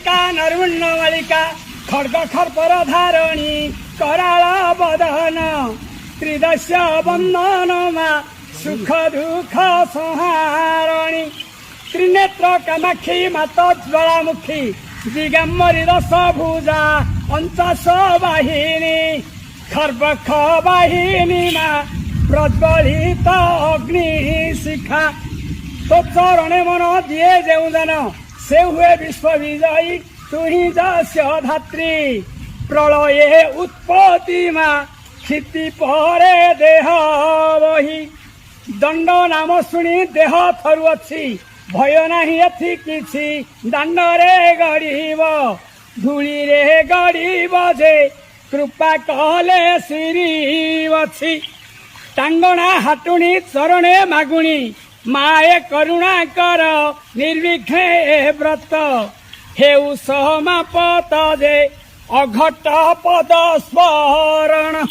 बालिका नरुण्ण मालिका खड्ग खर्पर धारणी कराळ बदन त्रिदश बंधनमा सुख दुख संहारणी त्रिनेत्र कामाक्षी माता ज्वालामुखी दिगंबरी दश भुजा 50 वाहिनी खर्बख वाहिनी मा प्रज्वलित अग्नि शिखा तो चरणे मन दिए जेउ जन से हुए विश्व विजयी तु ही जस्य धात्री प्रलये उत्पत्ति मा क्षिति परे देह बही दंड नाम शुणी देह थरु अच्छी भय नाही एथि किछि दांड रे गड़ीब धूली रे गड़ीब जे कृपा कहले श्री अछि टांगणा हाटुणी चरणे मागुणी माए करुणा कर निर्विघ्ने व्रत हेउ समापत जे अघट पद स्मरण।